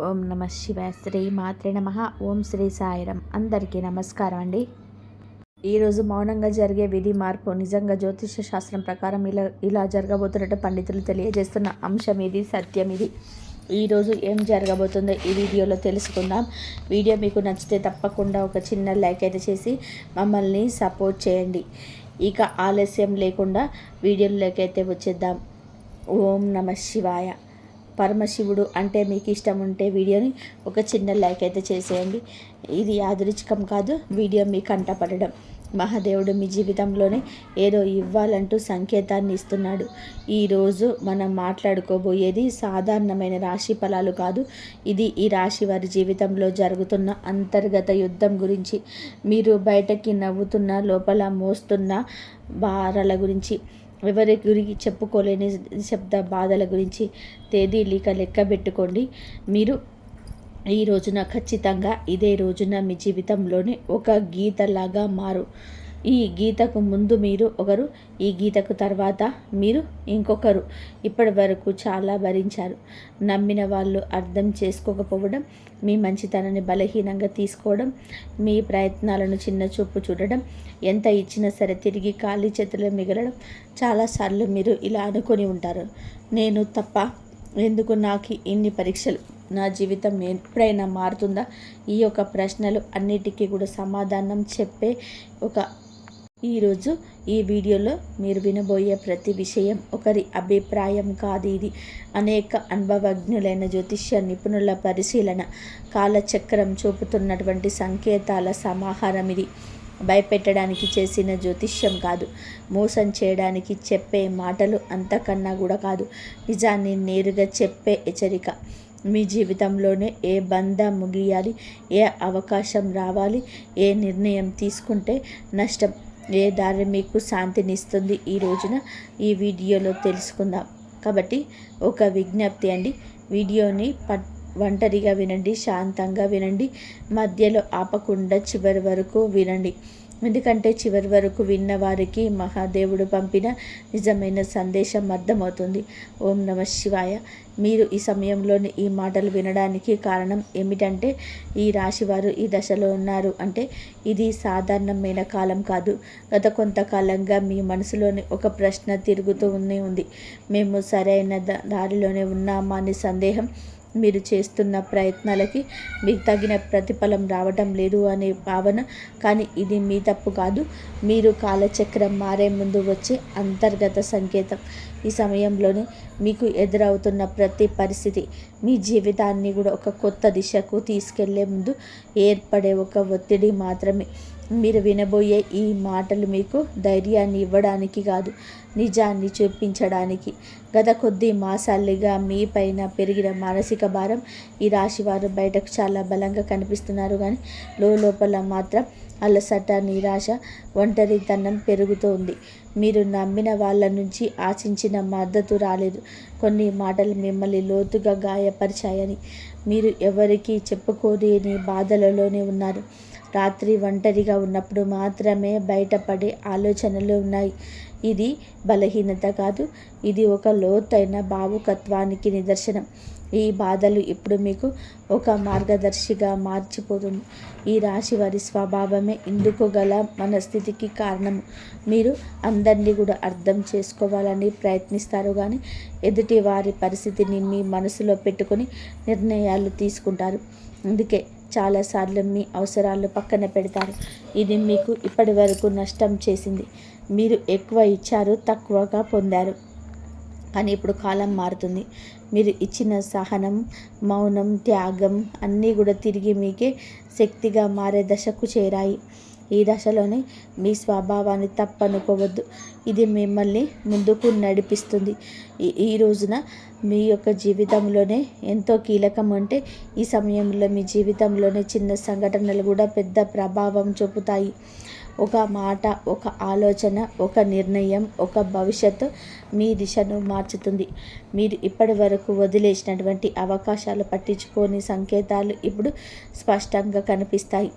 ఓం నమ శివాయ. శ్రీ మాత్రే నమ. ఓం శ్రీ సాయిరం. అందరికీ నమస్కారం అండి. ఈరోజు మౌనంగా జరిగే విధి మార్పు నిజంగా జ్యోతిష శాస్త్రం ప్రకారం ఇలా జరగబోతున్నట్టు పండితులు తెలియజేస్తున్న అంశం ఇది, సత్యం ఇది. ఈరోజు ఏం జరగబోతుందో ఈ వీడియోలో తెలుసుకుందాం. వీడియో మీకు నచ్చితే తప్పకుండా ఒక చిన్న లైక్ అయితే చేసి మమ్మల్ని సపోర్ట్ చేయండి. ఇక ఆలస్యం లేకుండా వీడియోలోకి అయితే వచ్చేద్దాం. ఓం నమ శివాయ. పరమశివుడు అంటే మీకు ఇష్టం ఉంటే వీడియోని ఒక చిన్న లైక్ అయితే చేసేయండి. ఇది యాదృచ్ఛికం కాదు, వీడియో మీ కంటపడడం. మహాదేవుడు మీ జీవితంలోనే ఏదో ఇవ్వాలంటూ సంకేతాన్ని ఇస్తున్నాడు. ఈరోజు మనం మాట్లాడుకోబోయేది సాధారణమైన రాశి ఫలాలు కాదు. ఇది ఈ రాశి వారి జీవితంలో జరుగుతున్న అంతర్గత యుద్ధం గురించి, మీరు బయటకి నవ్వుతున్న లోపల మోస్తున్న భారాల గురించి, ఎవరి గురించి చెప్పుకోలేని శబ్ద బాధల గురించి. తేదీ లెక్క పెట్టుకోండి. మీరు ఈ రోజున ఖచ్చితంగా ఇదే రోజున మీ జీవితంలోనే ఒక గీతలాగా మారు. ఈ గీతకు ముందు మీరు ఒకరు, ఈ గీతకు తర్వాత మీరు ఇంకొకరు. ఇప్పటి వరకు చాలా భరించారు. నమ్మిన వాళ్ళు అర్థం చేసుకోకపోవడం, మీ మంచితనాన్ని బలహీనంగా తీసుకోవడం, మీ ప్రయత్నాలను చిన్న చూపు చూడడం, ఎంత ఇచ్చినా సరే తిరిగి ఖాళీ చేతుల్లో మిగలడం. చాలాసార్లు మీరు ఇలా అనుకొని ఉంటారు, నేను తప్ప, ఎందుకు నాకు ఇన్ని పరీక్షలు, నా జీవితం ఎప్పుడైనా మారుతుందా? ఈ యొక్క ప్రశ్నలు అన్నిటికీ కూడా సమాధానం చెప్పే ఈరోజు ఈ వీడియోలో మీరు వినబోయే ప్రతి విషయం ఒకరి అభిప్రాయం కాదు. ఇది అనేక అనుభవజ్ఞులైన జ్యోతిష్య నిపుణుల పరిశీలన, కాలచక్రం చూపుతున్నటువంటి సంకేతాల సమాహారం. ఇది భయపెట్టడానికి చేసిన జ్యోతిష్యం కాదు, మోసం చేయడానికి చెప్పే మాటలు అంతకన్నా కూడా కాదు, నిజాన్ని నేరుగా చెప్పే హెచ్చరిక. మీ జీవితంలోనే ఏ బంధం ముగియాలి, ఏ అవకాశం రావాలి, ఏ నిర్ణయం తీసుకుంటే నష్టం, ఏ దారి మీకు శాంతినిస్తుంది, ఈ రోజున ఈ వీడియోలో తెలుసుకుందాం. కాబట్టి ఒక విజ్ఞప్తి అండి, వీడియోని ఒంటరిగా వినండి, శాంతంగా వినండి, మధ్యలో ఆపకుండా చివరి వరకు వినండి. ఎందుకంటే చివరి వరకు విన్న వారికి మహాదేవుడు పంపిన నిజమైన సందేశం అర్థమవుతుంది. ఓం నమ శివాయ. మీరు ఈ సమయంలోని ఈ మాటలు వినడానికి కారణం ఏమిటంటే, ఈ రాశివారు ఈ దశలో ఉన్నారు అంటే ఇది సాధారణమైన కాలం కాదు. గత కొంతకాలంగా మీ మనసులోని ఒక ప్రశ్న తిరుగుతూ ఉంది. మేము సరైన దారిలోనే ఉన్నామా అని సందేహం, మీరు చేస్తున్న ప్రయత్నాలకి మీకు తగిన ప్రతిఫలం రావటం లేదు అనే భావన. కానీ ఇది మీ తప్పు కాదు, మీరు కాలచక్రం మారే ముందు వచ్చే అంతర్గత సంకేతం. ఈ సమయంలోనే మీకు ఎదురవుతున్న ప్రతి పరిస్థితి మీ జీవితాన్ని కూడా ఒక కొత్త దిశకు తీసుకెళ్లే ముందు ఏర్పడే ఒక ఒత్తిడి మాత్రమే. మీరు వినబోయే ఈ మాటలు మీకు ధైర్యాన్ని ఇవ్వడానికి కాదు, నిజాన్ని చూపించడానికి. గత కొద్ది మాసాలుగా మీ పైన పెరిగిన మానసిక భారం, ఈ రాశివారు బయటకు చాలా బలంగా కనిపిస్తున్నారు, కానీ లోపల మాత్రం అలసట, నిరాశ, ఒంటరితనం పెరుగుతోంది. మీరు నమ్మిన వాళ్ళ నుంచి ఆశించిన మద్దతు రాలేదు. కొన్ని మాటలు మిమ్మల్ని లోతుగా గాయపరిచాయని మీరు ఎవరికీ చెప్పుకోలేని బాధలలోనే ఉన్నారు. రాత్రి ఒంటరిగా ఉన్నప్పుడు మాత్రమే బయటపడే ఆలోచనలు ఉన్నాయి. ఇది బలహీనత కాదు, ఇది ఒక లోతైన భావుకత్వానికి నిదర్శనం. ఈ బాధలు ఇప్పుడు మీకు ఒక మార్గదర్శిగా మార్చిపోతుంది. ఈ రాశి వారి స్వభావమే ఇందుకు గల మనస్థితికి కారణము. మీరు అందరినీ కూడా అర్థం చేసుకోవాలని ప్రయత్నిస్తారు, కానీ ఎదుటి వారి పరిస్థితిని మీ మనసులో పెట్టుకొని నిర్ణయాలు తీసుకుంటారు. అందుకే చాలాసార్లు మీ అవసరాలు పక్కన పెడతారు. ఇది మీకు ఇప్పటి వరకు నష్టం చేసింది. మీరు ఎక్కువ ఇచ్చారు, తక్కువగా పొందారు. కానీ ఇప్పుడు కాలం మారుతుంది. మీరు ఇచ్చిన సహనం, మౌనం, త్యాగం అన్నీ కూడా తిరిగి మీకే శక్తిగా మారే దశకు చేరాయి. ఈ దశలోనే మీ స్వభావాన్ని తప్పనుకోవద్దు, ఇది మిమ్మల్ని ముందుకు నడిపిస్తుంది. ఈ రోజున మీ యొక్క జీవితంలోనే ఎంతో కీలకం. అంటే ఈ సమయంలో మీ జీవితంలోనే చిన్న సంఘటనలు కూడా పెద్ద ప్రభావం చూపుతాయి. ఒక మాట, ఒక ఆలోచన, ఒక నిర్ణయం, ఒక భవిష్యత్తు మీ దిశను మార్చుతుంది. మీరు ఇప్పటి వరకు వదిలేసినటువంటి అవకాశాలు, పట్టించుకోని సంకేతాలు ఇప్పుడు స్పష్టంగా కనిపిస్తాయి.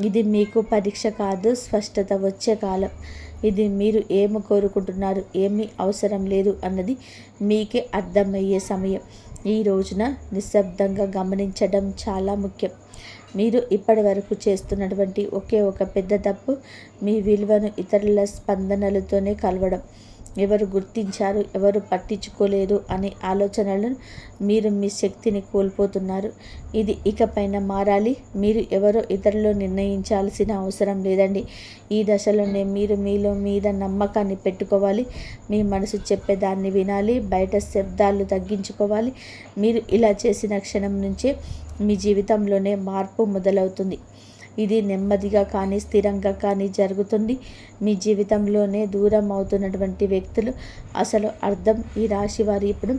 ఇది మీకు పరీక్ష కాదు, స్పష్టత వచ్చే కాలం. ఇది మీరు ఏమి కోరుకుంటున్నారు, ఏమీ అవసరం లేదు అన్నది మీకే అర్థమయ్యే సమయం. ఈ రోజున నిశ్శబ్దంగా గమనించడం చాలా ముఖ్యం. మీరు ఇప్పటి వరకు చేస్తున్నటువంటి ఒకే ఒక పెద్ద తప్పు మీ విలువను ఇతరుల స్పందనలతోనే కలవడం. ఎవరు గుర్తించారు, ఎవరు పట్టించుకోలేదు అనే ఆలోచనలను మీరు మీ శక్తిని కోల్పోతున్నారు. ఇది ఇకపైన మారాలి. మీరు ఎవరో ఇతరులు నిర్ణయించాల్సిన అవసరం లేదండి. ఈ దశలోనే మీరు మీలో మీద నమ్మకాన్ని పెట్టుకోవాలి. మీ మనసు చెప్పేదాన్ని వినాలి. బయట శబ్దాలు తగ్గించుకోవాలి. మీరు ఇలా చేసిన క్షణం నుంచే మీ జీవితంలోనే మార్పు మొదలవుతుంది. ఇది నెమ్మదిగా కానీ స్థిరంగా కానీ జరుగుతుంది. మీ జీవితంలోనే దూరం అవుతున్నటువంటి వ్యక్తులు అసలు అర్థం. ఈ రాశి వారు ఇప్పుడు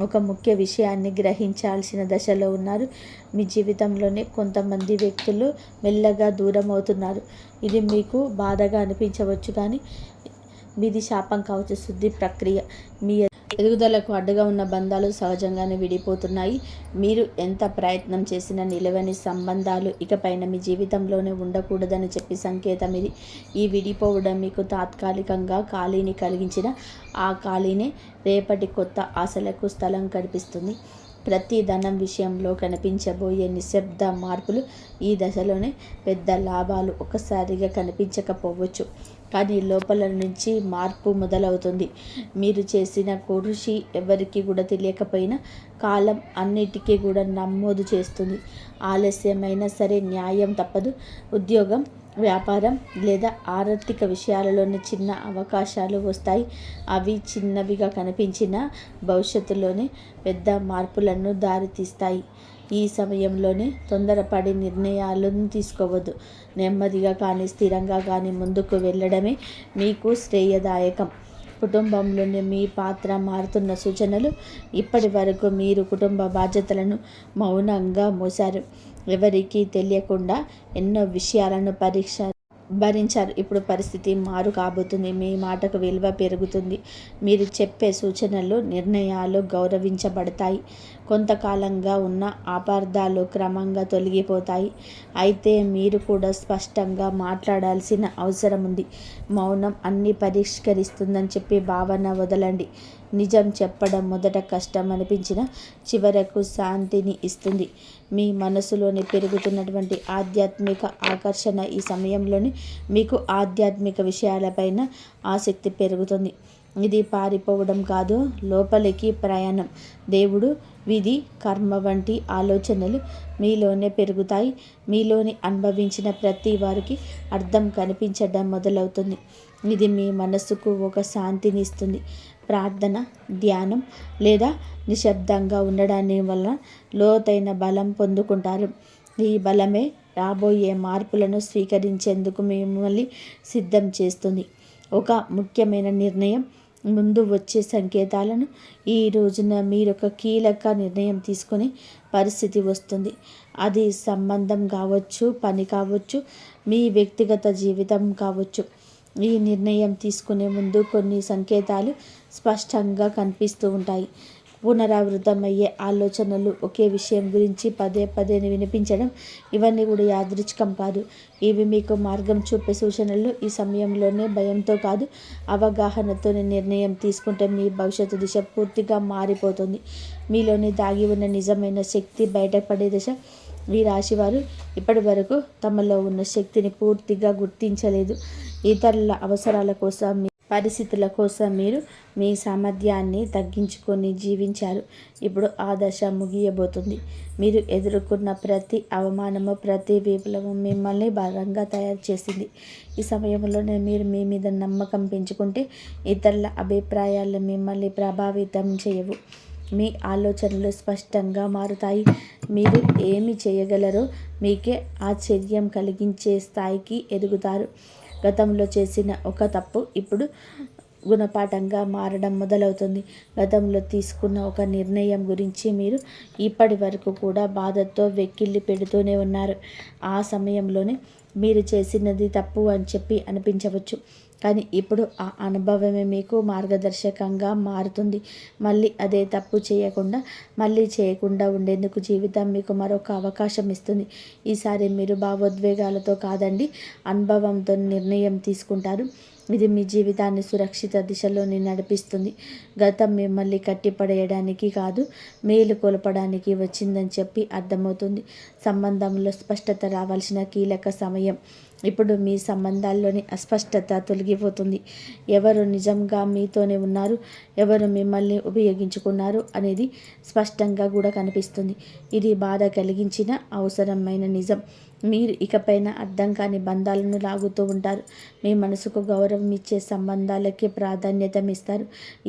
ఒక ముఖ్య విషయాన్ని గ్రహించాల్సిన దశలో ఉన్నారు. మీ జీవితంలోనే కొంతమంది వ్యక్తులు మెల్లగా దూరం అవుతున్నారు. ఇది మీకు బాధగా అనిపించవచ్చు, కానీ మీది శాపం కావచ్చు, శుద్ధి ప్రక్రియ. మీ ఎదుగుదలకు అడ్డుగా ఉన్న బంధాలు సహజంగానే విడిపోతున్నాయి. మీరు ఎంత ప్రయత్నం చేసినా నిలవని సంబంధాలు ఇకపైన మీ జీవితంలోనే ఉండకూడదని చెప్పి సంకేతం ఇది. ఈ విడిపోవడం మీకు తాత్కాలికంగా ఖాళీని కలిగించిన ఆ ఖాళీనే రేపటి కొత్త ఆశలకు స్థలం కల్పిస్తుంది. ప్రతి ధనం విషయంలో కనిపించబోయే నిశ్శబ్ద మార్పులు ఈ దశలోనే పెద్ద లాభాలు ఒక్కసారిగా కనిపించకపోవచ్చు, కానీ లోపల నుంచి మార్పు మొదలవుతుంది. మీరు చేసిన కృషి ఎవరికి కూడా తెలియకపోయినా కాలం అన్నిటికీ కూడా నమోదు చేస్తుంది. ఆలస్యమైనా సరే న్యాయం తప్పదు. ఉద్యోగం, వ్యాపారం లేదా ఆర్థిక విషయాలలోని చిన్న అవకాశాలు వస్తాయి. అవి చిన్నవిగా కనిపించిన భవిష్యత్తులోనే పెద్ద మార్పులను దారితీస్తాయి. ఈ సమయంలోనే తొందరపడి నిర్ణయాలను తీసుకోవద్దు. నెమ్మదిగా కానీ స్థిరంగా కానీ ముందుకు వెళ్ళడమే మీకు శ్రేయదాయకం. కుటుంబంలోని మీ పాత్ర మారుతున్న సూచనలు. ఇప్పటి వరకు మీరు కుటుంబ బాధ్యతలను మౌనంగా మోసారు. ఎవరికీ తెలియకుండా ఎన్నో విషయాలను భరించారు. ఇప్పుడు పరిస్థితి మారు కాబోతుంది. మీ మాటకు విలువ పెరుగుతుంది. మీరు చెప్పే సూచనలు, నిర్ణయాలు గౌరవించబడతాయి. కొంతకాలంగా ఉన్న అపార్థాలు క్రమంగా తొలగిపోతాయి. అయితే మీరు కూడా స్పష్టంగా మాట్లాడాల్సిన అవసరం ఉంది. మౌనం అన్ని పరిష్కరిస్తుందని చెప్పి భావన వదలండి. నిజం చెప్పడం మొదట కష్టం అనిపించిన చివరకు శాంతిని ఇస్తుంది. మీ మనసులోని పెరుగుతున్నటువంటి ఆధ్యాత్మిక ఆకర్షణ ఈ సమయంలోనే మీకు ఆధ్యాత్మిక విషయాలపైన ఆసక్తి పెరుగుతుంది. ఇది పారిపోవడం కాదు, లోపలికి ప్రయాణం. దేవుడు, విధి, కర్మ వంటి ఆలోచనలు మీలోనే పెరుగుతాయి. మీలోని అనుభవించిన ప్రతి వారికి అర్థం కనిపించడం మొదలవుతుంది. ఇది మీ మనసుకు ఒక శాంతిని ఇస్తుంది. ప్రార్థన, ధ్యానం లేదా నిశ్శబ్దంగా ఉండడాన్ని వల్ల లోతైన బలం పొందుకుంటారు. ఈ బలమే రాబోయే మార్పులను స్వీకరించేందుకు మిమ్మల్ని సిద్ధం చేస్తుంది. ఒక ముఖ్యమైన నిర్ణయం ముందు వచ్చే సంకేతాలను ఈ రోజున మీరొక కీలక నిర్ణయం తీసుకునే పరిస్థితి వస్తుంది. అది సంబంధం కావచ్చు, పని కావచ్చు, మీ వ్యక్తిగత జీవితం కావచ్చు. ఈ నిర్ణయం తీసుకునే ముందు కొన్ని సంకేతాలు స్పష్టంగా కనిపిస్తూ ఉంటాయి. పునరావృతమయ్యే ఆలోచనలు, ఒకే విషయం గురించి పదే పదే వినిపించడం, ఇవన్నీ కూడా యాదృచ్ఛికం కాదు. ఇవి మీకు మార్గం చూపే సూచనలు. ఈ సమయంలోనే భయంతో కాదు, అవగాహనతో నిర్ణయం తీసుకుంటే మీ భవిష్యత్తు దిశ పూర్తిగా మారిపోతుంది. మీలోని దాగి ఉన్న నిజమైన శక్తి బయటపడే దశ. ఈ రాశివారు ఇప్పటి వరకు తమలో ఉన్న శక్తిని పూర్తిగా గుర్తించలేదు. ఇతరుల అవసరాల కోసం, పరిస్థితుల కోసం మీరు మీ సామర్థ్యాన్ని తగ్గించుకొని జీవించారు. ఇప్పుడు ఆ దశ ముగియబోతుంది. మీరు ఎదుర్కొన్న ప్రతి అవమానము, ప్రతి విప్లవం మిమ్మల్ని బలంగా తయారు చేసింది. ఈ సమయంలోనే మీరు మీ మీద నమ్మకం పెంచుకుంటే ఇతరుల అభిప్రాయాలు మిమ్మల్ని ప్రభావితం చేయవు. మీ ఆలోచనలు స్పష్టంగా మారుతాయి. మీరు ఏమి చేయగలరో మీకే ఆశ్చర్యం కలిగించే స్థాయికి ఎదుగుతారు. గతంలో చేసిన ఒక తప్పు ఇప్పుడు గుణపాఠంగా మారడం మొదలవుతుంది. గతంలో తీసుకున్న ఒక నిర్ణయం గురించి మీరు ఇప్పటి వరకు కూడా బాధతో వెక్కిళ్ళి పెడుతూనే ఉన్నారు. ఆ సమయంలోనే మీరు చేసినది తప్పు అని చెప్పి అనిపించవచ్చు, కానీ ఇప్పుడు ఆ అనుభవమే మీకు మార్గదర్శకంగా మారుతుంది. మళ్ళీ అదే తప్పు చేయకుండా ఉండేందుకు జీవితం మీకు మరొక అవకాశం ఇస్తుంది. ఈసారి మీరు భావోద్వేగాలతో కాదండి, అనుభవంతో నిర్ణయం తీసుకుంటారు. ఇది మీ జీవితాన్ని సురక్షిత దిశలోని నడిపిస్తుంది. గతం మిమ్మల్ని కట్టిపడేయడానికి కాదు, మేలు కొలపడానికి వచ్చిందని చెప్పి అర్థమవుతుంది. సంబంధంలో స్పష్టత రావాల్సిన కీలక సమయం. ఇప్పుడు మీ సంబంధాల్లోని అస్పష్టత తొలగిపోతుంది. ఎవరు నిజంగా మీతోనే ఉన్నారు, ఎవరు మిమ్మల్ని ఉపయోగించుకున్నారు అనేది స్పష్టంగా కూడా కనిపిస్తుంది. ఇది బాధ కలిగించిన అవసరమైన నిజం. మీరు ఇకపైన అర్థం కాని బంధాలను లాగుతూ ఉంటారు. మీ మనసుకు గౌరవం ఇచ్చే సంబంధాలకే ప్రాధాన్యత ఇస్తారు.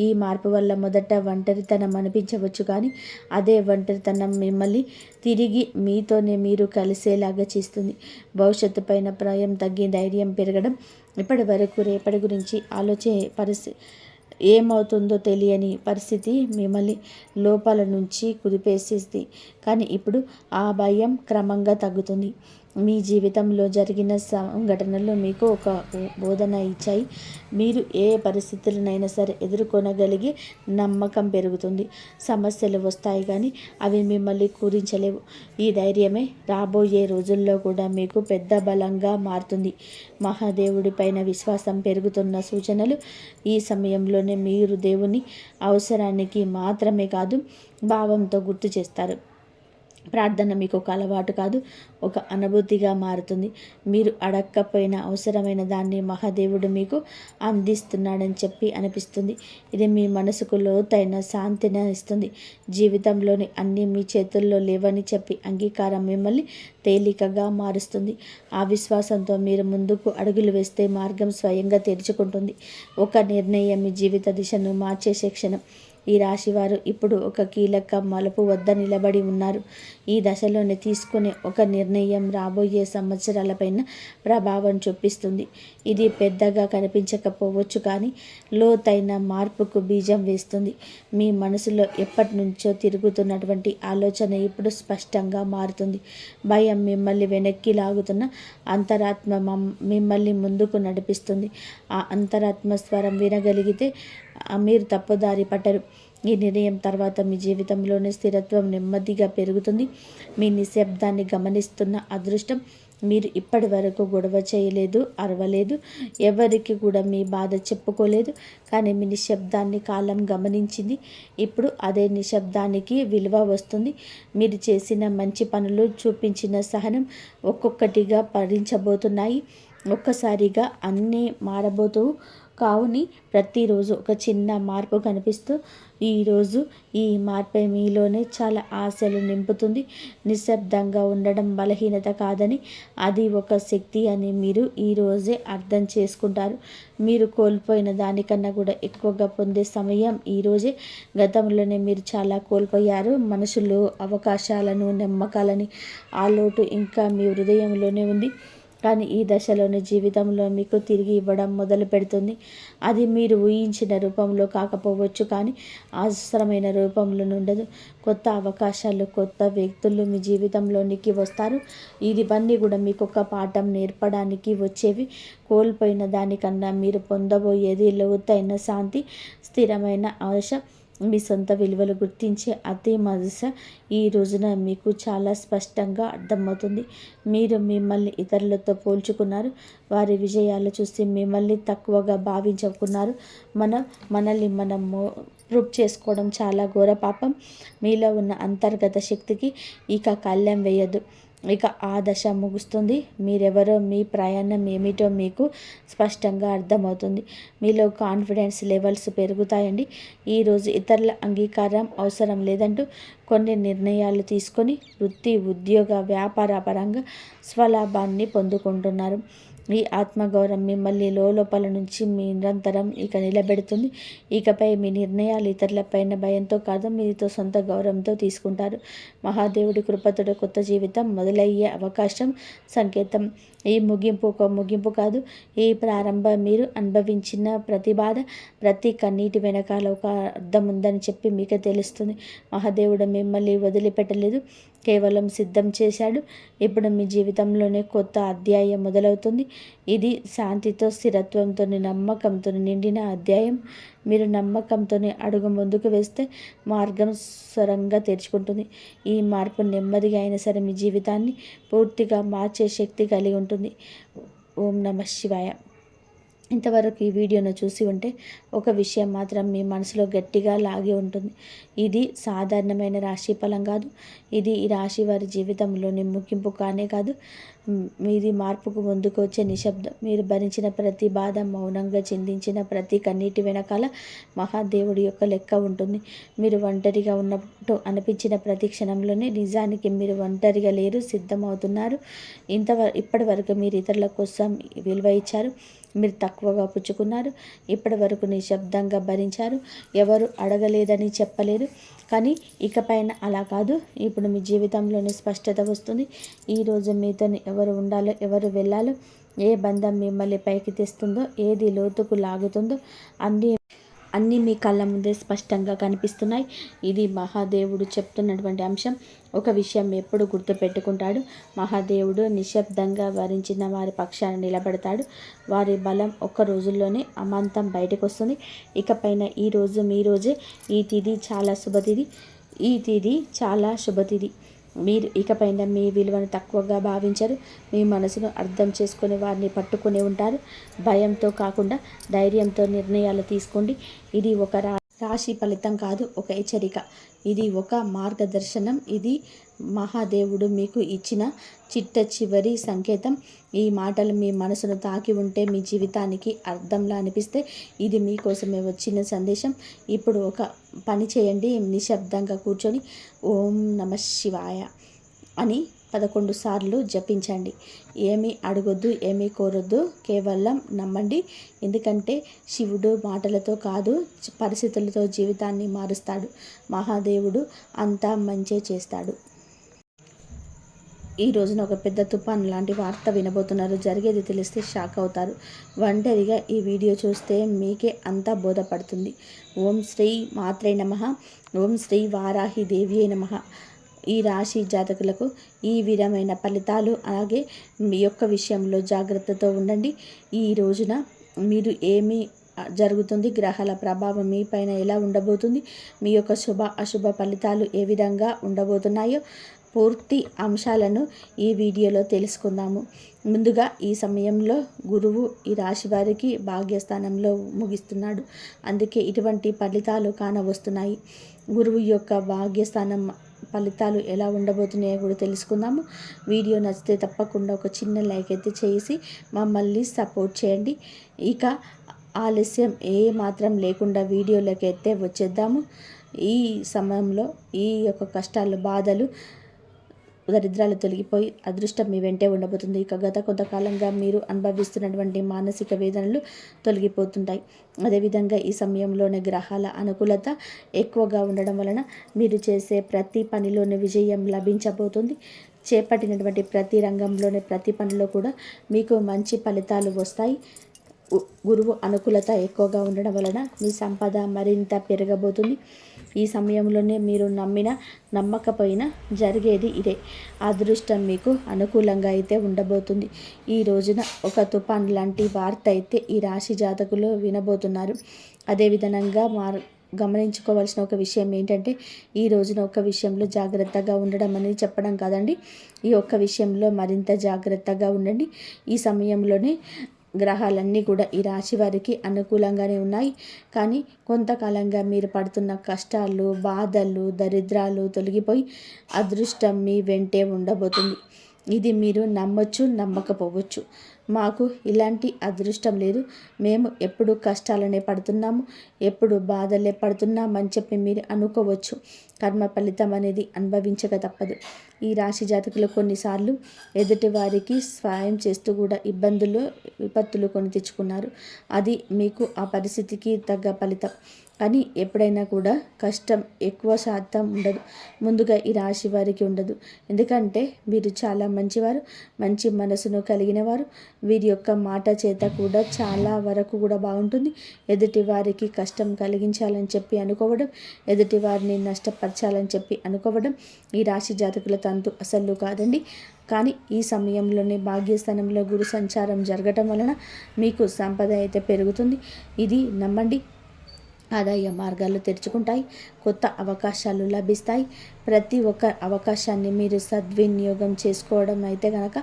ఈ మార్పు వల్ల మొదట ఒంటరితనం అనిపించవచ్చు, కానీ అదే ఒంటరితనం మిమ్మల్ని తిరిగి మీతోనే మీరు కలిసేలాగా చేస్తుంది. భవిష్యత్తు పైన భయం తగ్గి ధైర్యం పెరగడం. ఇప్పటి వరకు రేపటి గురించి ఆలోచన ఏమవుతుందో తెలియని పరిస్థితి మిమ్మల్ని లోపల నుంచి కుదిపేసేది. కానీ ఇప్పుడు ఆ భయం క్రమంగా తగ్గుతుంది. మీ జీవితంలో జరిగిన సంఘటనలు మీకు ఒక బోధన ఇచ్చాయి. మీరు ఏ పరిస్థితులనైనా సరే ఎదుర్కొనగలిగే నమ్మకం పెరుగుతుంది. సమస్యలు వస్తాయి, కానీ అవి మిమ్మల్ని కూరించలేవు. ఈ ధైర్యమే రాబోయే రోజుల్లో కూడా మీకు పెద్ద బలంగా మారుతుంది. మహాదేవుడి పైన విశ్వాసం పెరుగుతున్న సూచనలు. ఈ సమయంలోనే మీరు దేవుని అవసరానికి మాత్రమే కాదు, భావంతో గుర్తు చేస్తారు. ప్రార్థన మీకు ఒక అలవాటు కాదు, ఒక అనుభూతిగా మారుతుంది. మీరు అడక్కపోయినా అవసరమైన దాన్ని మహాదేవుడు మీకు అందిస్తున్నాడని చెప్పి అనిపిస్తుంది. ఇది మీ మనసుకు లోతైన శాంతిని ఇస్తుంది. జీవితంలోని అన్నీ మీ చేతుల్లో లేవని చెప్పి అంగీకారం మిమ్మల్ని తేలికగా మారుస్తుంది. ఆ విశ్వాసంతో మీరు ముందుకు అడుగులు వేస్తే మార్గం స్వయంగా తెరుచుకుంటుంది. ఒక నిర్ణయం మీ జీవిత దిశను మార్చేసే క్షణం. ఈ రాశివారు ఇప్పుడు ఒక కీలక మలుపు వద్ద నిలబడి ఉన్నారు. ఈ దశలోనే తీసుకునే ఒక నిర్ణయం రాబోయే సంవత్సరాలపైన ప్రభావం చూపిస్తుంది. ఇది పెద్దగా కనిపించకపోవచ్చు, కానీ లోతైన మార్పుకు బీజం వేస్తుంది. మీ మనసులో ఎప్పటి నుంచో తిరుగుతున్నటువంటి ఆలోచన ఇప్పుడు స్పష్టంగా మారుతుంది. భయం మిమ్మల్ని వెనక్కి లాగుతున్న అంతరాత్మ మిమ్మల్ని ముందుకు నడిపిస్తుంది. ఆ అంతరాత్మ స్వరం వినగలిగితే మీరు తప్పుదారి పట్టరు. ఈ నిర్ణయం తర్వాత మీ జీవితంలోని స్థిరత్వం నెమ్మదిగా పెరుగుతుంది. మీ నిశ్శబ్దాన్ని గమనిస్తున్న అదృష్టం. మీరు ఇప్పటి వరకు గొడవ చేయలేదు, అరవలేదు, ఎవరికి కూడా మీ బాధ చెప్పుకోలేదు, కానీ మీ నిశ్శబ్దాన్ని కాలం గమనించింది. ఇప్పుడు అదే నిశ్శబ్దానికి విలువ వస్తుంది. మీరు చేసిన మంచి పనులు, చూపించిన సహనం ఒక్కొక్కటిగా భరించబోతున్నాయి. ఒక్కసారిగా అన్నీ మారబోతూ కావుని ప్రతిరోజు ఒక చిన్న మార్పు కనిపిస్తూ ఈరోజు ఈ మార్పే మీలోనే చాలా ఆశలు నింపుతుంది. నిశ్శబ్దంగా ఉండడం బలహీనత కాదని, అది ఒక శక్తి అని మీరు ఈరోజే అర్థం చేసుకుంటారు. మీరు కోల్పోయిన దానికన్నా కూడా ఎక్కువగా పొందే సమయం ఈరోజే. గతంలోనే మీరు చాలా కోల్పోయారు. మనసులో అవకాశాలను, నమ్మకాలని. ఆ లోటు ఇంకా మీ హృదయంలోనే ఉంది. కానీ ఈ దశలోని జీవితంలో మీకు తిరిగి ఇవ్వడం మొదలు పెడుతుంది. అది మీరు ఊహించిన రూపంలో కాకపోవచ్చు, కానీ అవసరమైన రూపంలో ఉండదు. కొత్త అవకాశాలు, కొత్త వ్యక్తులు మీ జీవితంలోనికి వస్తారు. ఇవన్నీ కూడా మీకు ఒక పాఠం నేర్పడానికి వచ్చేవి. కోల్పోయిన దానికన్నా మీరు పొందబోయేది లోతైన శాంతి, స్థిరమైన ఆశ, మీ సొంత విలువలు గుర్తించే అతి మనస. ఈ రోజున మీకు చాలా స్పష్టంగా అర్థమవుతుంది. మీరు మిమ్మల్ని ఇతరులతో పోల్చుకున్నారు. వారి విజయాలు చూసి మిమ్మల్ని తక్కువగా భావించుకున్నారు. మనల్ని మనం ప్రూవ్ చేసుకోవడం చాలా ఘోర పాపం. మీలో ఉన్న అంతర్గత శక్తికి ఇక కళ్ళెం వేయదు. ఇక ఆ దశ ముగుస్తుంది. మీరెవరో, మీ ప్రయాణం ఏమిటో మీకు స్పష్టంగా అర్థమవుతుంది. మీలో కాన్ఫిడెన్స్ లెవెల్స్ పెరుగుతాయండి. ఈరోజు ఇతరుల అంగీకారం అవసరం లేదంటూ కొన్ని నిర్ణయాలు తీసుకొని వృత్తి, ఉద్యోగ, వ్యాపార పరంగా స్వలాభాన్ని పొందుకుంటున్నారు. మీ ఆత్మగౌరవం మిమ్మల్ని లోపల నుంచి మీ నిరంతరం ఇక నిలబెడుతుంది. ఇకపై మీ నిర్ణయాలు ఇతరులపైన భయంతో కాదు, మీతో సొంత గౌరవంతో తీసుకుంటారు. మహాదేవుడి కృపతో కొత్త జీవితం మొదలయ్యే అవకాశం సంకేతం. ఈ ముగింపు ఒక ముగింపు కాదు, ఈ ప్రారంభం. మీరు అనుభవించిన ప్రతి బాధ, ప్రతి కన్నీటి వెనకాల ఒక అర్థం ఉందని చెప్పి మీకు తెలుస్తుంది. మహాదేవుడు మిమ్మల్ని వదిలిపెట్టలేదు, కేవలం సిద్ధం చేశాడు. ఇప్పుడు మీ జీవితంలోనే కొత్త అధ్యాయం మొదలవుతుంది. ఇది శాంతితో, స్థిరత్వంతో, నమ్మకంతో నిండిన అధ్యాయం. మీరు నమ్మకంతోనే అడుగు ముందుకు వేస్తే మార్గం స్వరంగా తెరుచుకుంటుంది. ఈ మార్పు నెమ్మదిగా అయినా సరే మీ జీవితాన్ని పూర్తిగా మార్చే శక్తి కలిగి ఉంటుంది. ఓం నమః శివాయ. ఇంతవరకు ఈ వీడియోను చూసి ఉంటే ఒక విషయం మాత్రం మీ మనసులో గట్టిగా లాగి ఉంటుంది. ఇది సాధారణమైన రాశి ఫలం కాదు. ఇది ఈ రాశి వారి జీవితంలోని ముగింపు కానే కాదు. మీది మార్పుకు ముందుకు వచ్చే నిశ్శబ్దం. మీరు భరించిన ప్రతి బాధ, మౌనంగా చిందించిన ప్రతి కన్నీటి వెనకాల మహాదేవుడి యొక్క లెక్క ఉంటుంది. మీరు ఒంటరిగా ఉన్నట్టు అనిపించిన ప్రతి క్షణంలోనే నిజానికి మీరు ఒంటరిగా లేరు, సిద్ధమవుతున్నారు. ఇప్పటి వరకు మీరు ఇతరుల కోసం విలువ ఇచ్చారు. మీరు తక్కువగా పుచ్చుకున్నారు. ఇప్పటి వరకు నిశ్శబ్దంగా భరించారు. ఎవరు అడగలేదని చెప్పలేరు. కానీ ఇకపైన అలా కాదు. ఇప్పుడు మీ జీవితంలోని స్పష్టత వస్తుంది. ఈరోజు మీతో ఎవరు ఉండాలో, ఎవరు వెళ్ళాలో, ఏ బంధం మిమ్మల్ని పైకి తెస్తుందో, ఏది లోతుకు లాగుతుందో అన్నీ మీ కళ్ళ ముందే స్పష్టంగా కనిపిస్తున్నాయి. ఇది మహాదేవుడు చెప్తున్నటువంటి అంశం. ఒక విషయం ఎప్పుడు గుర్తుపెట్టుకుంటాడు. మహాదేవుడు నిశ్శబ్దంగా వరించిన వారి పక్షాన నిలబడతాడు. వారి బలం ఒక్క రోజుల్లోనే అమాంతం బయటకు వస్తుంది. ఇకపైన ఈరోజు మీ రోజే. ఈ తిథి చాలా శుభతిథి. ఈ తిథి చాలా శుభతిథి. మీరు ఇకపైన మీ విలువను తక్కువగా భావించరు. మీ మనసును అర్థం చేసుకుని వారిని పట్టుకుని ఉంటారు. భయంతో కాకుండా ధైర్యంతో నిర్ణయాలు తీసుకోండి. ఇది ఒక రాశి ఫలితం కాదు, ఒక హెచ్చరిక. ఇది ఒక మార్గదర్శనం. ఇది మహాదేవుడు మీకు ఇచ్చిన చిట్ట చివరి సంకేతం. ఈ మాటలు మీ మనసును తాకి ఉంటే, మీ జీవితానికి అర్థంలా అనిపిస్తే ఇది మీకోసమే వచ్చిన సందేశం. ఇప్పుడు ఒక పని చేయండి. నిశ్శబ్దంగా కూర్చొని ఓం నమః శివాయ అని 11 సార్లు జపించండి. ఏమీ అడగొద్దు, ఏమీ కోరొద్దు, కేవలం నమ్మండి. ఎందుకంటే శివుడు మాటలతో కాదు, పరిస్థితులతో జీవితాన్ని మారుస్తాడు. మహాదేవుడు అంతా మంచే చేస్తాడు. ఈ రోజున ఒక పెద్ద తుఫాన్ లాంటి వార్త వినబోతున్నారు. జరిగేది తెలిస్తే షాక్ అవుతారు. ఒంటరిగా ఈ వీడియో చూస్తే మీకే అంతా బోధపడుతుంది. ఓం శ్రీ మాత్రే నమః. ఓం శ్రీ వారాహి దేవియే నమః. ఈ రాశి జాతకులకు ఈ విధమైన ఫలితాలు. అలాగే మీ యొక్క విషయంలో జాగ్రత్తతో ఉండండి. ఈ రోజున మీరు ఏమి జరుగుతుంది, గ్రహాల ప్రభావం మీ పైన ఎలా ఉండబోతుంది, మీ యొక్క శుభ అశుభ ఫలితాలు ఏ విధంగా ఉండబోతున్నాయో పూర్తి అంశాలను ఈ వీడియోలో తెలుసుకుందాము. ముందుగా ఈ సమయంలో గురువు ఈ రాశి వారికి భాగ్యస్థానంలో ముగిస్తున్నాడు. అందుకే ఇటువంటి ఫలితాలు కానవస్తున్నాయి. గురువు యొక్క భాగ్యస్థానం ఫలితాలు ఎలా ఉండబోతున్నాయో కూడా తెలుసుకుందాము. వీడియో నచ్చితే తప్పకుండా ఒక చిన్న లైక్ అయితే చేసి మమ్మల్ని సపోర్ట్ చేయండి. ఇక ఆలస్యం ఏ మాత్రం లేకుండా వీడియోలోకి అయితే వచ్చేద్దాము. ఈ సమయంలో ఈ యొక్క కష్టాలు, బాధలు, దరిద్రాలు తొలగిపోయి అదృష్టం మీ వెంటే ఉండబోతుంది. ఇక గత కొంతకాలంగా మీరు అనుభవిస్తున్నటువంటి మానసిక వేదనలు తొలగిపోతుంటాయి. అదేవిధంగా ఈ సమయంలోనే గ్రహాల అనుకూలత ఎక్కువగా ఉండడం వలన మీరు చేసే ప్రతి పనిలోనే విజయం లభించబోతుంది. చేపట్టినటువంటి ప్రతి రంగంలోనే, ప్రతి పనిలో కూడా మీకు మంచి ఫలితాలు వస్తాయి. గురువు అనుకూలత ఎక్కువగా ఉండడం వలన మీ సంపద మరింత పెరగబోతుంది. ఈ సమయంలోనే మీరు నమ్మిన నమ్మకపోయినా జరిగేది ఇదే. అదృష్టం మీకు అనుకూలంగా అయితే ఉండబోతుంది. ఈ రోజున ఒక తుఫాన్ లాంటి వార్త అయితే ఈ రాశి జాతకులు వినబోతున్నారు. అదేవిధంగా గమనించుకోవాల్సిన ఒక విషయం ఏంటంటే, ఈ రోజున ఒక విషయంలో జాగ్రత్తగా ఉండడం అనేది చెప్పడం కాదండి. ఈ ఒక్క విషయంలో మరింత జాగ్రత్తగా ఉండండి. ఈ సమయంలోనే గ్రహాలన్నీ కూడా ఈ రాశి వారికి అనుకూలంగానే ఉన్నాయి. కానీ కొంతకాలంగా మీరు పడుతున్న కష్టాలు, బాధలు, దరిద్రాలు తొలగిపోయి అదృష్టం మీ వెంటే ఉండబోతుంది. ఇది మీరు నమ్మొచ్చు, నమ్మకపోవచ్చు. మాకు ఇలాంటి అదృష్టం లేదు, మేము ఎప్పుడు కష్టాలనే పడుతున్నాము, ఎప్పుడు బాధలే పడుతున్నామని చెప్పి మీరు అనుకోవచ్చు. కర్మ ఫలితం అనేది అనుభవించక తప్పదు. ఈ రాశి జాతకులు కొన్నిసార్లు ఎదుటి వారికి సహాయం చేస్తూ కూడా ఇబ్బందులు, విపత్తులు కొని తెచ్చుకున్నారు. అది మీకు ఆ పరిస్థితికి తగ్గ ఫలితం. కానీ ఎప్పుడైనా కూడా కష్టం ఎక్కువ శాతం ఉండదు. ముందుగా ఈ రాశి వారికి ఉండదు. ఎందుకంటే వీరు చాలా మంచివారు, మంచి మనసును కలిగిన వారు. వీరి యొక్క మాట చేత కూడా చాలా వరకు కూడా బాగుంటుంది. ఎదుటి వారికి కష్టం కలిగించాలని చెప్పి అనుకోవడం, ఎదుటి వారిని నష్టపరచాలని చెప్పి అనుకోవడం ఈ రాశి జాతకుల తంతు అసలు కాదండి. కానీ ఈ సమయంలోనే భాగ్యస్థానంలో గురు సంచారం జరగటం వలన మీకు సంపద అయితే పెరుగుతుంది. ఇది నమ్మండి. ఆదాయ మార్గాలు తెరుచుకుంటాయి. కొత్త అవకాశాలు లభిస్తాయి. ప్రతి ఒక్క అవకాశాన్ని మీరు సద్వినియోగం చేసుకోవడం అయితే కనుక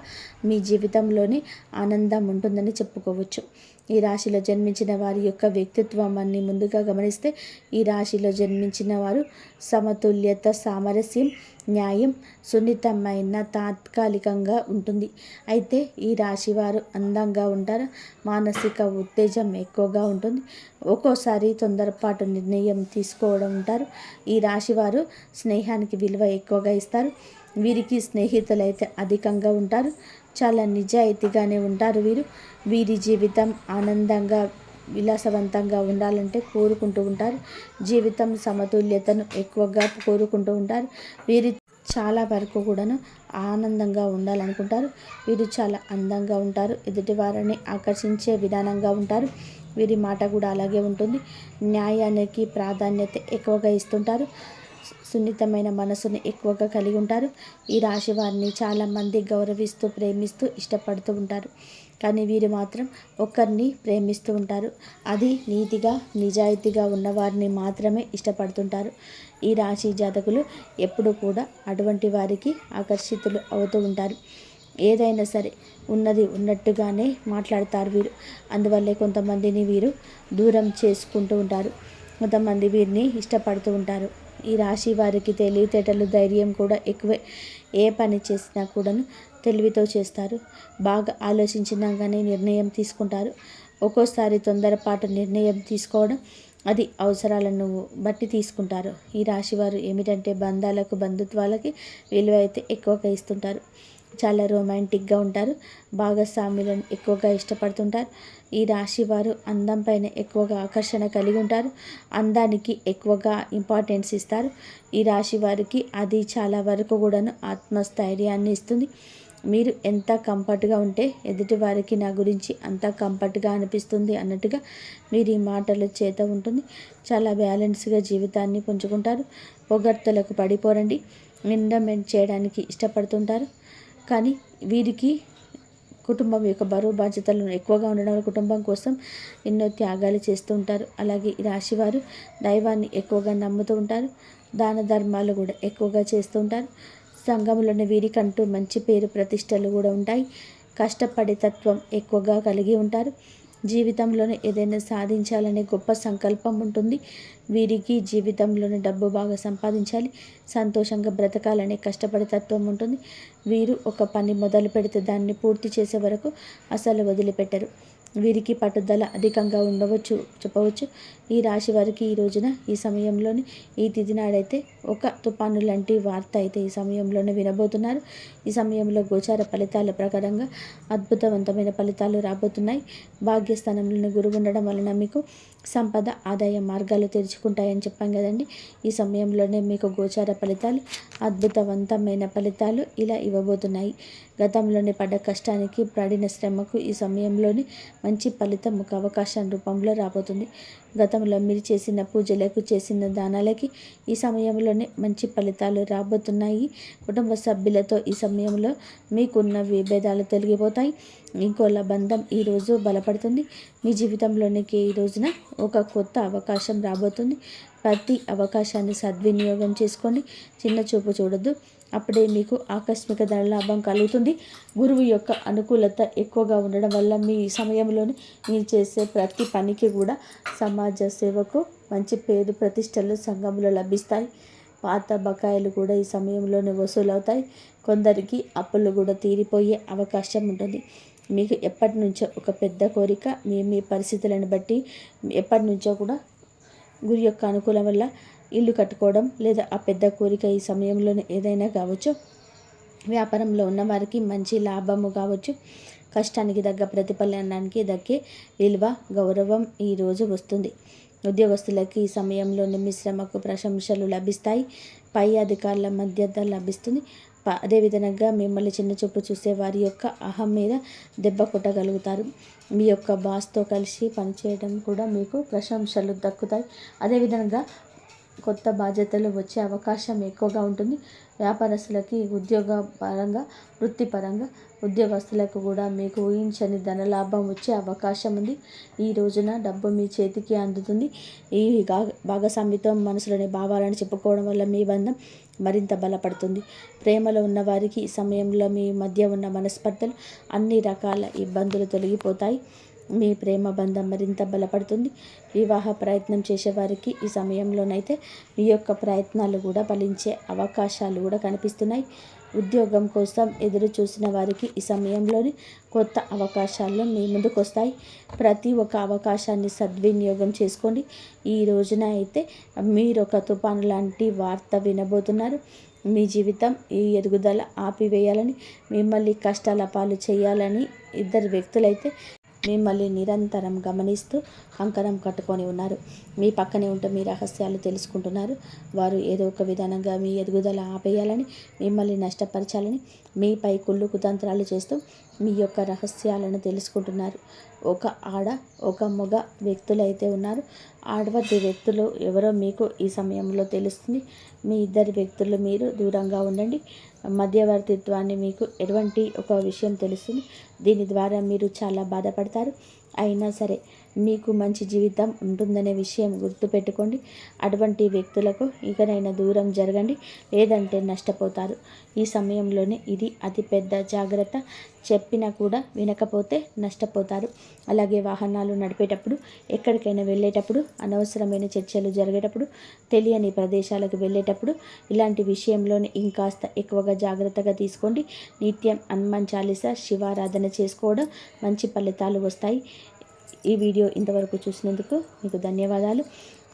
మీ జీవితంలోనే ఆనందం ఉంటుందని చెప్పుకోవచ్చు. ఈ రాశిలో జన్మించిన వారి యొక్క వ్యక్తిత్వాన్ని ముందుగా గమనిస్తే ఈ రాశిలో జన్మించిన వారు సమతుల్యత, సామరస్యం, న్యాయం, సున్నితమైన తాత్కాలికంగా ఉంటుంది. అయితే ఈ రాశి వారు అందంగా ఉంటారు. మానసిక ఉత్తేజం ఎక్కువగా ఉంటుంది. ఒక్కోసారి తొందరపాటు నిర్ణయం తీసుకోవడం ఉంటారు. ఈ రాశి వారు స్నేహానికి విలువ ఎక్కువగా ఇస్తారు. వీరికి స్నేహితులైతే అధికంగా ఉంటారు. చాలా నిజాయితీగానే ఉంటారు. వీరి జీవితం ఆనందంగా, విలాసవంతంగా ఉండాలంటే కోరుకుంటూ ఉంటారు. జీవితం సమతుల్యతను ఎక్కువగా కోరుకుంటూ ఉంటారు. వీరు చాలా వరకు కూడాను ఆనందంగా ఉండాలనుకుంటారు. వీరు చాలా అందంగా ఉంటారు. ఎదుటి వారిని ఆకర్షించే విధానంగా ఉంటారు. వీరి మాట కూడా అలాగే ఉంటుంది. న్యాయానికి ప్రాధాన్యత ఎక్కువగా ఇస్తుంటారు. సున్నితమైన మనసుని ఎక్కువగా కలిగి ఉంటారు. ఈ రాశి వారిని చాలామంది గౌరవిస్తూ, ప్రేమిస్తూ, ఇష్టపడుతూ ఉంటారు. కానీ వీరు మాత్రం ఒకరిని ప్రేమిస్తూ ఉంటారు. అది నీతిగా, నిజాయితీగా ఉన్నవారిని మాత్రమే ఇష్టపడుతుంటారు. ఈ రాశి జాతకులు ఎప్పుడూ కూడా అటువంటి వారికి ఆకర్షితులు అవుతూ ఉంటారు. ఏదైనా సరే ఉన్నది ఉన్నట్టుగానే మాట్లాడతారు వీరు. అందువల్లే కొంతమందిని వీరు దూరం చేసుకుంటూ ఉంటారు. కొంతమంది వీరిని ఇష్టపడుతూ ఉంటారు. ఈ రాశి వారికి తెలివితేటలు, ధైర్యం కూడా ఎక్కువే. ఏ పని చేసినా కూడాను తెలివితో చేస్తారు. బాగా ఆలోచించినాగానే నిర్ణయం తీసుకుంటారు. ఒక్కోసారి తొందరపాటు నిర్ణయం తీసుకోవడం, అది అవసరాలను బట్టి తీసుకుంటారు. ఈ రాశివారు ఏమిటంటే బంధాలకు, బంధుత్వాలకి విలువ అయితే ఎక్కువగా ఇస్తుంటారు. చాలా రొమాంటిక్గా ఉంటారు. భాగస్వాములను ఎక్కువగా ఇష్టపడుతుంటారు. ఈ రాశి వారు అందం పైన ఎక్కువగా ఆకర్షణ కలిగి ఉంటారు. అందానికి ఎక్కువగా ఇంపార్టెన్స్ ఇస్తారు. ఈ రాశి వారికి అది చాలా వరకు కూడాను ఆత్మస్థైర్యాన్ని ఇస్తుంది. మీరు ఎంత కంఫర్ట్గా ఉంటే ఎదుటి వారికి నా గురించి అంత కంఫర్ట్గా అనిపిస్తుంది అన్నట్టుగా మీరు ఈ మాటల చేత ఉంటుంది. చాలా బ్యాలెన్స్గా జీవితాన్ని పుంజుకుంటారు. పొగడ్తలకు పడిపోరండి. ఎండమెంట్ చేయడానికి ఇష్టపడుతుంటారు. కానీ వీరికి కుటుంబం యొక్క బరువు బాధ్యతలను ఎక్కువగా ఉండడం వల్ల కుటుంబం కోసం ఎన్నో త్యాగాలు చేస్తూ ఉంటారు. అలాగే ఈ రాశివారు దైవాన్ని ఎక్కువగా నమ్ముతూ ఉంటారు. దాన ధర్మాలు కూడా ఎక్కువగా చేస్తూ ఉంటారు. సంఘంలోని వీరికంటూ మంచి పేరు ప్రతిష్టలు కూడా ఉంటాయి. కష్టపడే తత్వం ఎక్కువగా కలిగి ఉంటారు. జీవితంలోనే ఏదైనా సాధించాలనే గొప్ప సంకల్పం ఉంటుంది. వీరికి జీవితంలోని డబ్బు బాగా సంపాదించాలి, సంతోషంగా బ్రతకాలనే కష్టపడే తత్వం ఉంటుంది. వీరు ఒక పని మొదలు పెడితే దాన్ని పూర్తి చేసే వరకు అసలు వదిలిపెట్టరు. వీరికి పట్టుదల అధికంగా ఉండవచ్చు, చెప్పవచ్చు. ఈ రాశి వారికి ఈ రోజున, ఈ సమయంలోని, ఈ తిథి నాడైతే ఒక తుఫాను లాంటి వార్త అయితే ఈ సమయంలోనే వినబోతున్నారు. ఈ సమయంలో గోచార ఫలితాల ప్రకారంగా అద్భుతవంతమైన ఫలితాలు రాబోతున్నాయి. భాగ్యస్థానంలోని గురువు ఉండడం వలన మీకు సంపద, ఆదాయ మార్గాలు తెరుచుకుంటాయని చెప్పాం కదండి. ఈ సమయంలోనే మీకు గోచార ఫలితాలు, అద్భుతవంతమైన ఫలితాలు ఇలా ఇవ్వబోతున్నాయి. గతంలోనే పడ్డ కష్టానికి, పడిన శ్రమకు ఈ సమయంలోని మంచి ఫలితం ఒక అవకాశం రూపంలో రాబోతుంది. గతంలో మీరు చేసిన పూజలకు, చేసిన దానాలకి ఈ సమయంలోనే మంచి ఫలితాలు రాబోతున్నాయి. కుటుంబ సభ్యులతో ఈ సమయంలో మీకున్న విభేదాలు తొలగిపోతాయి. ఇంకోళ్ళ బంధం ఈరోజు బలపడుతుంది. మీ జీవితంలోనికి ఈ రోజున ఒక కొత్త అవకాశం రాబోతుంది. ప్రతి అవకాశాన్ని సద్వినియోగం చేసుకోండి. చిన్న చూపు చూడొద్దు. అప్పుడే మీకు ఆకస్మిక ధనలాభం కలుగుతుంది. గురువు యొక్క అనుకూలత ఎక్కువగా ఉండడం వల్ల మీ సమయంలోనే మీరు చేసే ప్రతి పనికి కూడా సమాజ సేవకు మంచి పేరు ప్రతిష్టలు సంఘంలో లభిస్తాయి. పాత బకాయిలు కూడా ఈ సమయంలోనే వసూలవుతాయి. కొందరికి అప్పులు కూడా తీరిపోయే అవకాశం ఉంటుంది. మీకు ఎప్పటి నుంచో ఒక పెద్ద కోరిక, మీ పరిస్థితులను బట్టి ఎప్పటి నుంచో కూడా గురు యొక్క అనుకూలం వల్ల ఇల్లు కట్టుకోవడం లేదా ఆ పెద్ద కోరిక ఈ సమయంలోనే ఏదైనా కావచ్చు. వ్యాపారంలో ఉన్నవారికి మంచి లాభము కావచ్చు. కష్టానికి తగ్గ ప్రతిఫలానికి దక్కే విలువ, గౌరవం ఈరోజు వస్తుంది. ఉద్యోగస్తులకి ఈ సమయంలోనే మీ శ్రమకు ప్రశంసలు లభిస్తాయి. పై అధికారుల మధ్యత లభిస్తుంది. అదేవిధంగా మిమ్మల్ని చిన్నచూపు చూసే వారి యొక్క అహం మీద దెబ్బ కొట్టగలుగుతారు. మీ యొక్క బాస్తో కలిసి పనిచేయడం కూడా మీకు ప్రశంసలు దక్కుతాయి. అదేవిధంగా కొత్త బాధ్యతలు వచ్చే అవకాశం ఎక్కువగా ఉంటుంది. వ్యాపారస్తులకి ఉద్యోగ పరంగా, వృత్తిపరంగా ఉద్యోగస్తులకు కూడా మీకు ఊహించని ధనలాభం వచ్చే అవకాశం ఉంది. ఈ రోజున డబ్బు మీ చేతికి అందుతుంది. ఈ భాగస్వామితో మనసులోని భావాలను చెప్పుకోవడం వల్ల మీ బంధం మరింత బలపడుతుంది. ప్రేమలో ఉన్న వారికి ఈ సమయంలో మీ మధ్య ఉన్న మనస్పర్ధలు, అన్ని రకాల ఇబ్బందులు తొలగిపోతాయి. మీ ప్రేమ బంధం మరింత బలపడుతుంది. వివాహ ప్రయత్నం చేసేవారికి ఈ సమయంలోనైతే మీ యొక్క ప్రయత్నాలు కూడా ఫలించే అవకాశాలు కూడా కనిపిస్తున్నాయి. ఉద్యోగం కోసం ఎదురు చూసిన వారికి ఈ సమయంలోని కొత్త అవకాశాలు మీ ముందుకు వస్తాయి. ప్రతి ఒక్క అవకాశాన్ని సద్వినియోగం చేసుకోండి. ఈ రోజున అయితే మీరు ఒక తుఫాను లాంటి వార్త వినబోతున్నారు. మీ జీవితం ఈ ఎదుగుదల ఆపివేయాలని, మిమ్మల్ని కష్టాల పాలు చేయాలని ఇద్దరు వ్యక్తులైతే మిమ్మల్ని నిరంతరం గమనిస్తూ కంకణం కట్టుకొని ఉన్నారు. మీ పక్కనే ఉంటే మీ రహస్యాలు తెలుసుకుంటున్నారు. వారు ఏదో ఒక విధానంగా మీ ఎదుగుదల ఆపేయాలని, మిమ్మల్ని నష్టపరచాలని, మీపై కుళ్ళు కుతంత్రాలు చేస్తూ మీ యొక్క రహస్యాలను తెలుసుకుంటున్నారు. ఒక ఆడ ఒక మగ వ్యక్తులు అయితే ఉన్నారు. ఆడవద్ది వ్యక్తులు ఎవరో మీకు ఈ సమయంలో తెలుస్తుంది. మీ ఇద్దరి వ్యక్తులు మీరు దూరంగా ఉండండి. మధ్యవర్తిత్వాన్ని మీకు ఎటువంటి ఒక విషయం తెలుస్తుంది. దీని ద్వారా మీరు చాలా బాధపడతారు. అయినా సరే మీకు మంచి జీవితం ఉంటుందనే విషయం గుర్తుపెట్టుకోండి. అటువంటి వ్యక్తులకు ఇకనైనా దూరం జరగండి, లేదంటే నష్టపోతారు. ఈ సమయంలోనే ఇది అతిపెద్ద జాగ్రత్త. చెప్పినా కూడా వినకపోతే నష్టపోతారు. అలాగే వాహనాలు నడిపేటప్పుడు, ఎక్కడికైనా వెళ్ళేటప్పుడు, అనవసరమైన చర్చలు జరిగేటప్పుడు, తెలియని ప్రదేశాలకు వెళ్ళేటప్పుడు ఇలాంటి విషయంలోనే ఇంకాస్త ఎక్కువగా జాగ్రత్తగా తీసుకోండి. నిత్యం హనుమాన్ చాలీసా శివారాధన చేసుకోవడం మంచి ఫలితాలు వస్తాయి. ఈ వీడియో ఇంతవరకు చూసినందుకు మీకు ధన్యవాదాలు.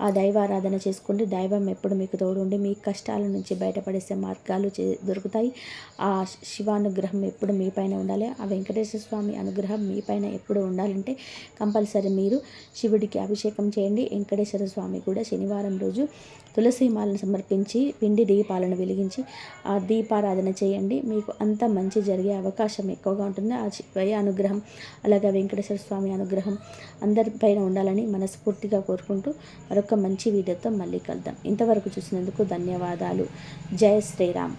ఆ దైవారాధన చేసుకోండి. దైవం ఎప్పుడు మీకు తోడుండి మీ కష్టాల నుంచి బయటపడేసే మార్గాలు దొరుకుతాయి. ఆ శివానుగ్రహం ఎప్పుడు మీ పైన ఉండాలి. ఆ వెంకటేశ్వర స్వామి అనుగ్రహం మీ పైన ఎప్పుడు ఉండాలంటే కంపల్సరీ మీరు శివుడికి అభిషేకం చేయండి. వెంకటేశ్వర స్వామి కూడా శనివారం రోజు తులసి మాలను సమర్పించి పిండి దీపాలను వెలిగించి ఆ దీపారాధన చేయండి. మీకు అంత మంచి జరిగే అవకాశం ఎక్కువగా ఉంటుంది. ఆ శివయ్య అనుగ్రహం అలాగే వెంకటేశ్వర స్వామి అనుగ్రహం అందరిపైన ఉండాలని మనస్ఫూర్తిగా కోరుకుంటూ మరొక మంచి వీడియోతో మళ్ళీ కలుద్దాం. ఇంతవరకు చూసినందుకు ధన్యవాదాలు. జై శ్రీరామ్.